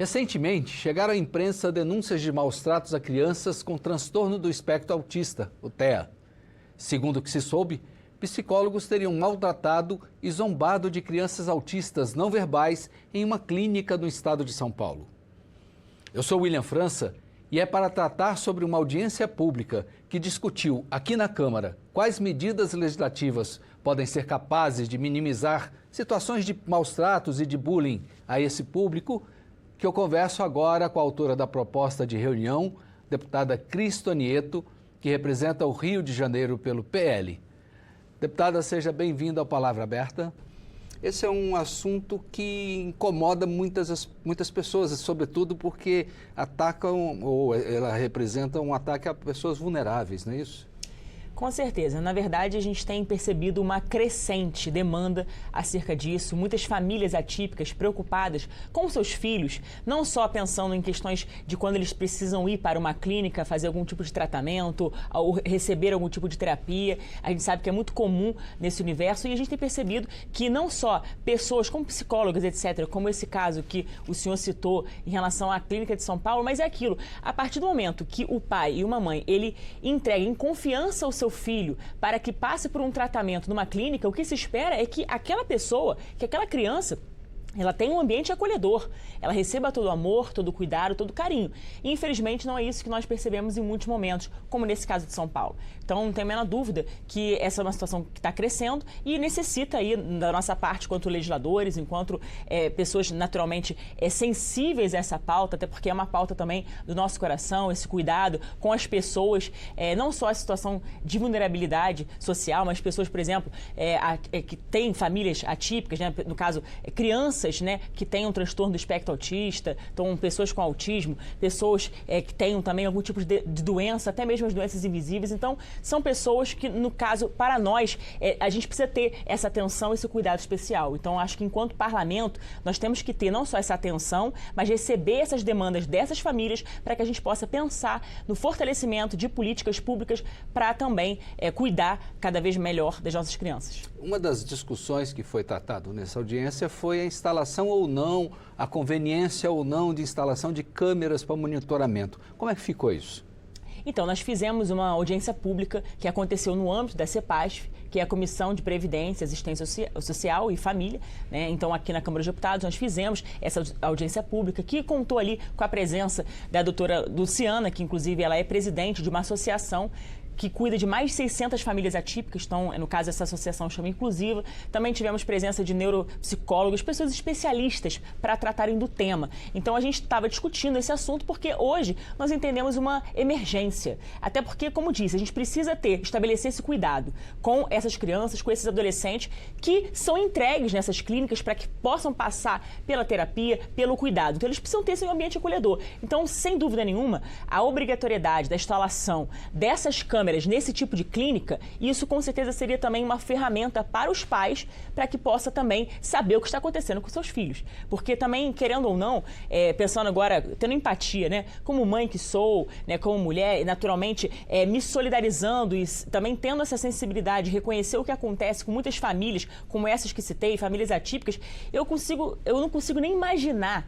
Recentemente, chegaram à imprensa denúncias de maus-tratos a crianças com transtorno do espectro autista, o TEA. Segundo o que se soube, psicólogos teriam maltratado e zombado de crianças autistas não verbais em uma clínica no estado de São Paulo. Eu sou William França e é para tratar sobre uma audiência pública que discutiu aqui na Câmara quais medidas legislativas podem ser capazes de minimizar situações de maus-tratos e de bullying a esse público, que eu converso agora com a autora da proposta de reunião, deputada Cris Tonieto, que representa o Rio de Janeiro pelo PL. Deputada, seja bem-vinda ao Palavra Aberta. Esse é um assunto que incomoda muitas pessoas, sobretudo porque atacam, ou ela representa um ataque a pessoas vulneráveis, não é isso? Com certeza. Na verdade, a gente tem percebido uma crescente demanda acerca disso. Muitas famílias atípicas preocupadas com seus filhos, não só pensando em questões de quando eles precisam ir para uma clínica, fazer algum tipo de tratamento ou receber algum tipo de terapia. A gente sabe que é muito comum nesse universo e a gente tem percebido que não só pessoas como psicólogas, etc., como esse caso que o senhor citou em relação à clínica de São Paulo, mas é aquilo. A partir do momento que o pai e uma mãe, ele entrega em confiança o seu filho para que passe por um tratamento numa clínica, o que se espera é que aquela pessoa, que aquela criança, ela tenha um ambiente acolhedor, ela receba todo o amor, todo o cuidado, todo o carinho. E, infelizmente, não é isso que nós percebemos em muitos momentos, como nesse caso de São Paulo. Então, não tem a menor dúvida que essa é uma situação que está crescendo e necessita aí, da nossa parte, enquanto legisladores, enquanto pessoas naturalmente sensíveis a essa pauta, até porque é uma pauta também do nosso coração, esse cuidado com as pessoas, não só a situação de vulnerabilidade social, mas pessoas, por exemplo, que têm famílias atípicas, né? No caso, crianças, né, que têm um transtorno do espectro autista, então pessoas com autismo, pessoas que tenham também algum tipo de doença, até mesmo as doenças invisíveis. Então, são pessoas que, no caso, para nós, a gente precisa ter essa atenção, esse cuidado especial. Então, acho que enquanto parlamento, nós temos que ter não só essa atenção, mas receber essas demandas dessas famílias para que a gente possa pensar no fortalecimento de políticas públicas para também cuidar cada vez melhor das nossas crianças. Uma das discussões que foi tratado nessa audiência foi a instalação ou não, a conveniência ou não de instalação de câmeras para monitoramento. Como é que ficou isso? Então, nós fizemos uma audiência pública que aconteceu no âmbito da CEPASF, que é a Comissão de Previdência, Assistência Social e Família, né? Então, aqui na Câmara dos Deputados, nós fizemos essa audiência pública que contou ali com a presença da doutora Luciana, que inclusive ela é presidente de uma associação que cuida de mais de 600 famílias atípicas, então, no caso, essa associação chama Inclusiva. Também tivemos presença de neuropsicólogos, pessoas especialistas para tratarem do tema. Então, a gente estava discutindo esse assunto porque hoje nós entendemos uma emergência. Até porque, como disse, a gente precisa estabelecer esse cuidado com essas crianças, com esses adolescentes que são entregues nessas clínicas para que possam passar pela terapia, pelo cuidado. Então, eles precisam ter esse ambiente acolhedor. Então, sem dúvida nenhuma, a obrigatoriedade da instalação dessas câmeras nesse tipo de clínica, isso com certeza seria também uma ferramenta para os pais, para que possa também saber o que está acontecendo com seus filhos. Porque também, querendo ou não, pensando agora, tendo empatia, né, como mãe que sou, né, como mulher, e naturalmente me solidarizando e também tendo essa sensibilidade, reconhecer o que acontece com muitas famílias, como essas que citei, famílias atípicas, eu não consigo nem imaginar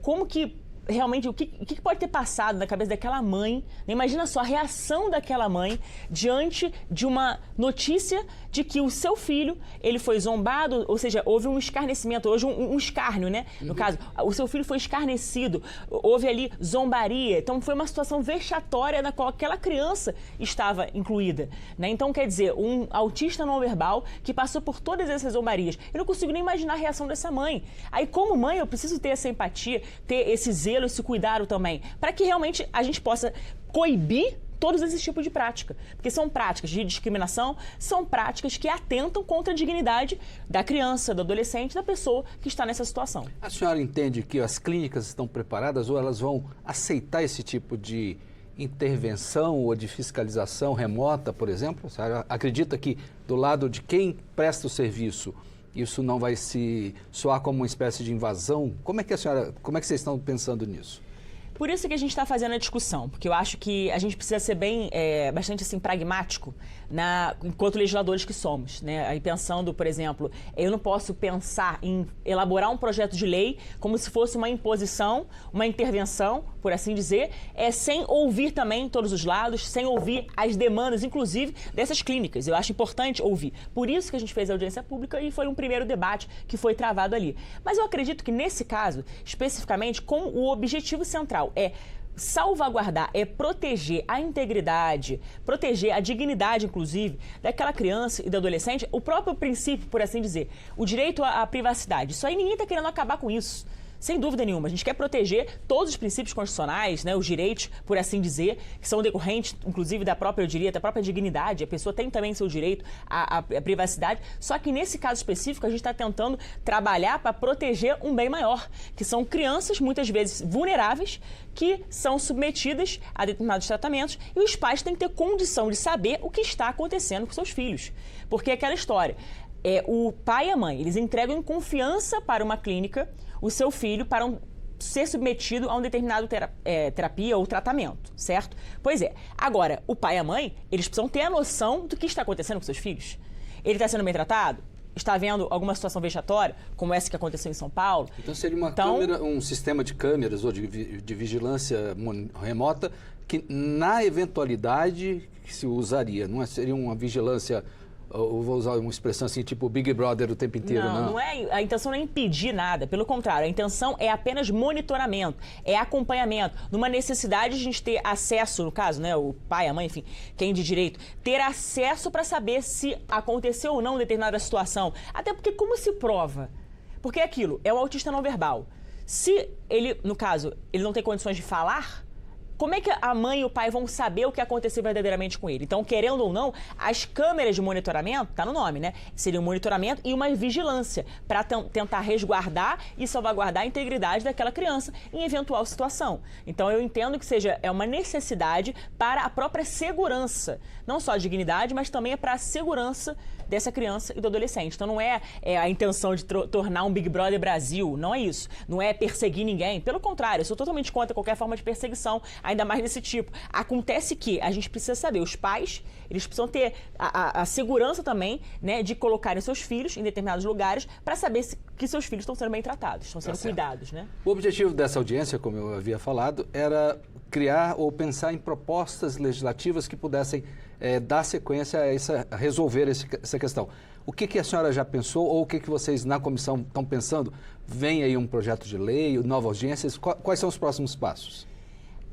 como que realmente, o que pode ter passado na cabeça daquela mãe? Imagina só a reação daquela mãe diante de uma notícia de que o seu filho, ele foi zombado, ou seja, houve um escarnecimento, houve um escárnio, né? No caso, o seu filho foi escarnecido, houve ali zombaria, então foi uma situação vexatória na qual aquela criança estava incluída, né? Então, quer dizer, um autista não verbal que passou por todas essas zombarias. Eu não consigo nem imaginar a reação dessa mãe. Aí, como mãe, eu preciso ter essa empatia, ter esse zelo, esse cuidado também, para que realmente a gente possa coibir todos esses tipos de prática, porque são práticas de discriminação, são práticas que atentam contra a dignidade da criança, do adolescente, da pessoa que está nessa situação. A senhora entende que as clínicas estão preparadas ou elas vão aceitar esse tipo de intervenção ou de fiscalização remota, por exemplo? A senhora acredita que do lado de quem presta o serviço isso não vai se soar como uma espécie de invasão? Como é que vocês estão pensando nisso? Por isso que a gente está fazendo a discussão, porque eu acho que a gente precisa ser bastante assim, pragmático enquanto legisladores que somos, né? Aí pensando, por exemplo, eu não posso pensar em elaborar um projeto de lei como se fosse uma imposição, uma intervenção, por assim dizer, sem ouvir também todos os lados, sem ouvir as demandas, inclusive, dessas clínicas. Eu acho importante ouvir. Por isso que a gente fez a audiência pública e foi um primeiro debate que foi travado ali. Mas eu acredito que nesse caso, especificamente, como o objetivo central é salvaguardar, proteger a integridade, proteger a dignidade, inclusive, daquela criança e do adolescente, o próprio princípio, por assim dizer, o direito à privacidade. Isso aí ninguém está querendo acabar com isso. Sem dúvida nenhuma. A gente quer proteger todos os princípios constitucionais, né, os direitos, por assim dizer, que são decorrentes, inclusive, da própria, eu diria, da própria dignidade. A pessoa tem também seu direito à privacidade. Só que nesse caso específico, a gente está tentando trabalhar para proteger um bem maior, que são crianças, muitas vezes vulneráveis, que são submetidas a determinados tratamentos e os pais têm que ter condição de saber o que está acontecendo com seus filhos. Porque é aquela história. O pai e a mãe, eles entregam em confiança para uma clínica o seu filho para ser submetido a um determinado terapia ou tratamento, certo? Pois é. Agora, o pai e a mãe, eles precisam ter a noção do que está acontecendo com seus filhos. Ele está sendo bem tratado? Está havendo alguma situação vexatória, como essa que aconteceu em São Paulo? Então seria um sistema de câmeras ou de vigilância remota que, na eventualidade, que se usaria, não seria uma vigilância... Eu vou usar uma expressão assim, tipo Big Brother o tempo inteiro, não? A intenção não é impedir nada, pelo contrário, a intenção é apenas monitoramento, é acompanhamento. Numa necessidade de a gente ter acesso, no caso, né, o pai, a mãe, enfim, quem de direito, ter acesso para saber se aconteceu ou não determinada situação. Até porque como se prova? Porque é aquilo, é um autista não verbal. Se ele, no caso, ele não tem condições de falar... Como é que a mãe e o pai vão saber o que aconteceu verdadeiramente com ele? Então, querendo ou não, as câmeras de monitoramento, tá no nome, né? Seria um monitoramento e uma vigilância para tentar resguardar e salvaguardar a integridade daquela criança em eventual situação. Então, eu entendo que seja uma necessidade para a própria segurança, não só a dignidade, mas também para a segurança dessa criança e do adolescente. Então, não é a intenção de tornar um Big Brother Brasil, não é isso. Não é perseguir ninguém. Pelo contrário, eu sou totalmente contra qualquer forma de perseguição, ainda mais desse tipo. Acontece que a gente precisa saber, os pais, eles precisam ter a segurança também, né, de colocarem seus filhos em determinados lugares para saber que seus filhos estão sendo bem tratados, estão sendo cuidados, né? O objetivo dessa audiência, como eu havia falado, era criar ou pensar em propostas legislativas que pudessem dar sequência a resolver essa questão. O que a senhora já pensou ou o que vocês na comissão estão pensando? Vem aí um projeto de lei, novas audiências, quais são os próximos passos?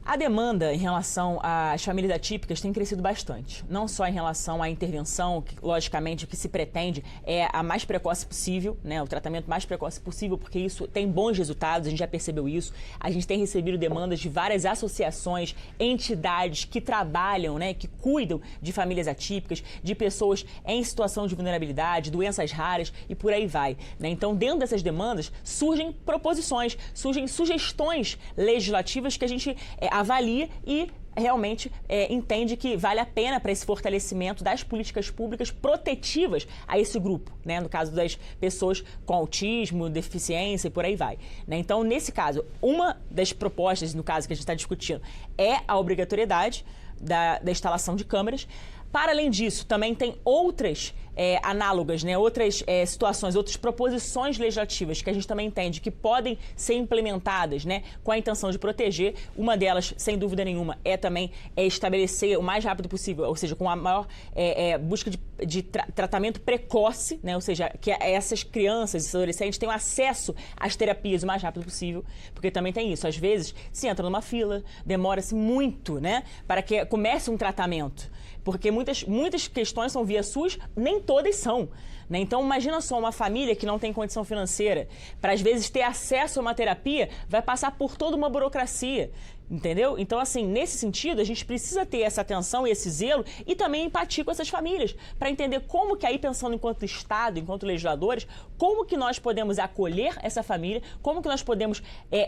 A demanda em relação às famílias atípicas tem crescido bastante. Não só em relação à intervenção, que, logicamente, o que se pretende é a mais precoce possível, né, o tratamento mais precoce possível, porque isso tem bons resultados, a gente já percebeu isso. A gente tem recebido demandas de várias associações, entidades que trabalham, né, que cuidam de famílias atípicas, de pessoas em situação de vulnerabilidade, doenças raras e por aí vai, né? Então, dentro dessas demandas, surgem proposições, surgem sugestões legislativas que a gente avalia e realmente entende que vale a pena para esse fortalecimento das políticas públicas protetivas a esse grupo, né? No caso das pessoas com autismo, deficiência e por aí vai, né? Então, nesse caso, uma das propostas, no caso que a gente está discutindo, é a obrigatoriedade da instalação de câmeras. Para além disso, também tem outras análogas, né? Outras situações, outras proposições legislativas que a gente também entende que podem ser implementadas, né? Com a intenção de proteger. Uma delas, sem dúvida nenhuma, também estabelecer o mais rápido possível, ou seja, com a maior busca de tratamento precoce, né? Ou seja, que essas crianças e esses adolescentes tenham acesso às terapias o mais rápido possível, porque também tem isso. Às vezes, se entra numa fila, demora-se muito, né? Para que comece um tratamento. Porque muitas questões são via SUS, nem todas são, né? Então, imagina só uma família que não tem condição financeira, para às vezes ter acesso a uma terapia, vai passar por toda uma burocracia. Entendeu? Então, assim, nesse sentido, a gente precisa ter essa atenção e esse zelo e também empatia com essas famílias, para entender como que aí, pensando enquanto Estado, enquanto legisladores, como que nós podemos acolher essa família, como que nós podemos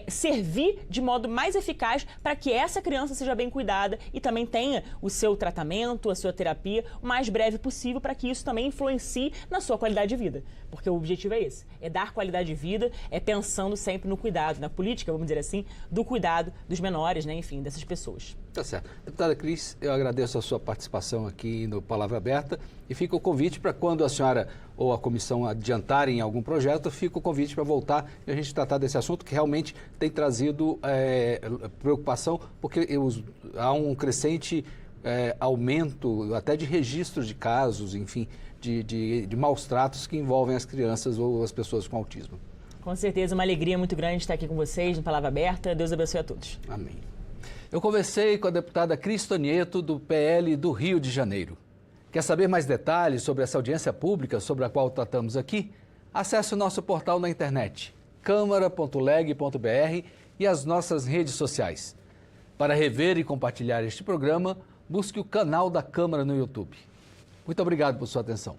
servir de modo mais eficaz para que essa criança seja bem cuidada e também tenha o seu tratamento, a sua terapia, o mais breve possível, para que isso também influencie na sua qualidade de vida. Porque o objetivo é esse, é dar qualidade de vida, é pensando sempre no cuidado, na política, vamos dizer assim, do cuidado dos menores, né, enfim, dessas pessoas. Tá certo. Deputada Cris, eu agradeço a sua participação aqui no Palavra Aberta e fica o convite para quando a senhora ou a comissão adiantarem algum projeto, fica o convite para voltar e a gente tratar desse assunto que realmente tem trazido preocupação, porque há um crescente aumento até de registros de casos, enfim, de maus tratos que envolvem as crianças ou as pessoas com autismo. Com certeza, uma alegria muito grande estar aqui com vocês no Palavra Aberta. Deus abençoe a todos. Amém. Eu conversei com a deputada Cris Tonieto, do PL do Rio de Janeiro. Quer saber mais detalhes sobre essa audiência pública sobre a qual tratamos aqui? Acesse o nosso portal na internet, câmara.leg.br e as nossas redes sociais. Para rever e compartilhar este programa, busque o canal da Câmara no YouTube. Muito obrigado por sua atenção.